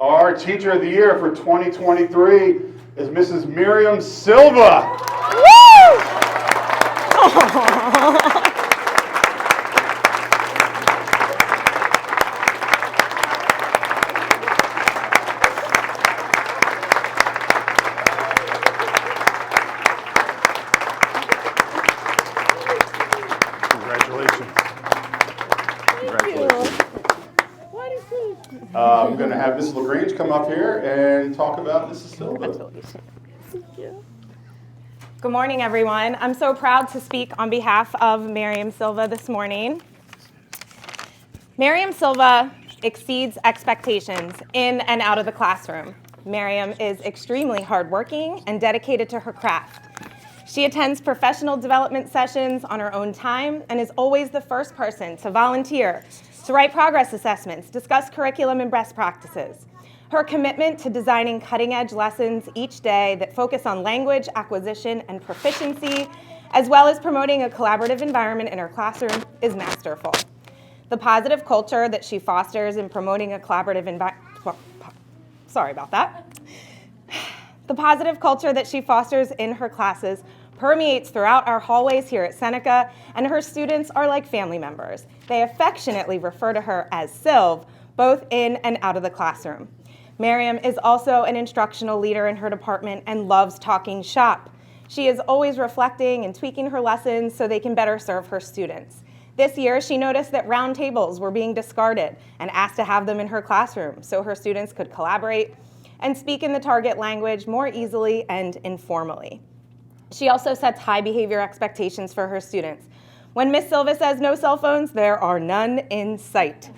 Our Teacher of the Year for 2023 is Mrs. Mariem Silva. Woo! Congratulations. I'm going to have Mrs. LaGrange come up here and talk about Mrs. Silva. Good morning, everyone. I'm so proud to speak on behalf of Mariem Silva this morning. Mariem Silva exceeds expectations in and out of the classroom. Mariem is extremely hardworking and dedicated to her craft. She attends professional development sessions on her own time and is always the first person to volunteer, to write progress assessments, discuss curriculum and best practices. Her commitment to designing cutting-edge lessons each day that focus on language acquisition and proficiency, as well as promoting a collaborative environment in her classroom, is masterful. The positive culture that she fosters in promoting a collaborative The positive culture that she fosters in her classes permeates throughout our hallways here at Seneca, and her students are like family members. They affectionately refer to her as Silv, both in and out of the classroom. Mariem is also an instructional leader in her department and loves talking shop. She is always reflecting and tweaking her lessons so they can better serve her students. This year, she noticed that round tables were being discarded and asked to have them in her classroom so her students could collaborate and speak in the target language more easily and informally. She also sets high behavior expectations for her students. When Miss Silva says no cell phones, there are none in sight.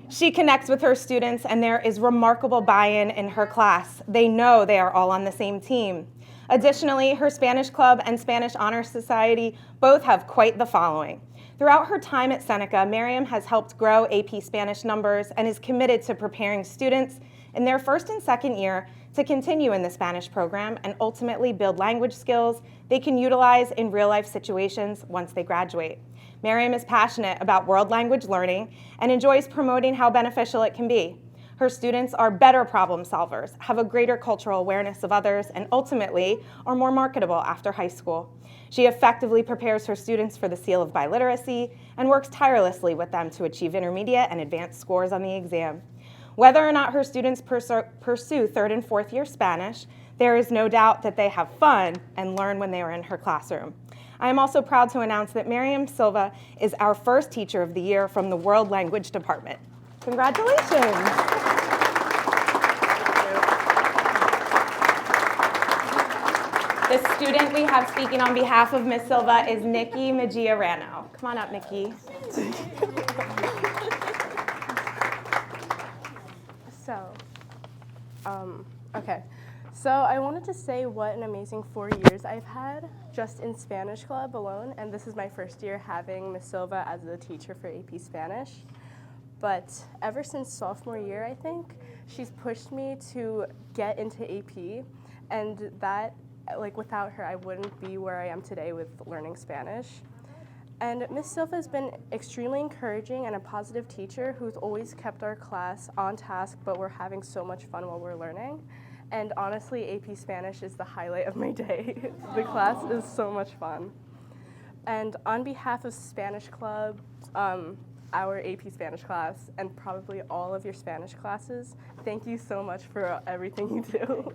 She connects with her students, and there is remarkable buy-in in her class. They know they are all on the same team. Additionally, her Spanish Club and Spanish Honor Society both have quite the following. Throughout her time at Seneca, Mariem has helped grow AP Spanish numbers and is committed to preparing students in their first and second year to continue in the Spanish program and ultimately build language skills they can utilize in real-life situations once they graduate. Mariem is passionate about world language learning and enjoys promoting how beneficial it can be. Her students are better problem solvers, have a greater cultural awareness of others, and ultimately are more marketable after high school. She effectively prepares her students for the seal of biliteracy and works tirelessly with them to achieve intermediate and advanced scores on the exam. Whether or not her students pursue third and fourth year Spanish, there is no doubt that they have fun and learn when they are in her classroom. I am also proud to announce that Mariem Silva is our first Teacher of the Year from the World Language Department. Congratulations. The student we have speaking on behalf of Ms. Silva is Nikki Magia-Rano. Come on up, Nikki. Okay. So I wanted to say what an amazing 4 years I've had just in Spanish Club alone, and this is my first year having Ms. Silva as a teacher for AP Spanish. But ever since sophomore year, I think, she's pushed me to get into AP, and that, without her, I wouldn't be where I am today with learning Spanish. And Ms. Silva has been extremely encouraging and a positive teacher who's always kept our class on task, but we're having so much fun while we're learning. And honestly, AP Spanish is the highlight of my day. The class is so much fun. And on behalf of Spanish Club, our AP Spanish class, and probably all of your Spanish classes, thank you so much for everything you do.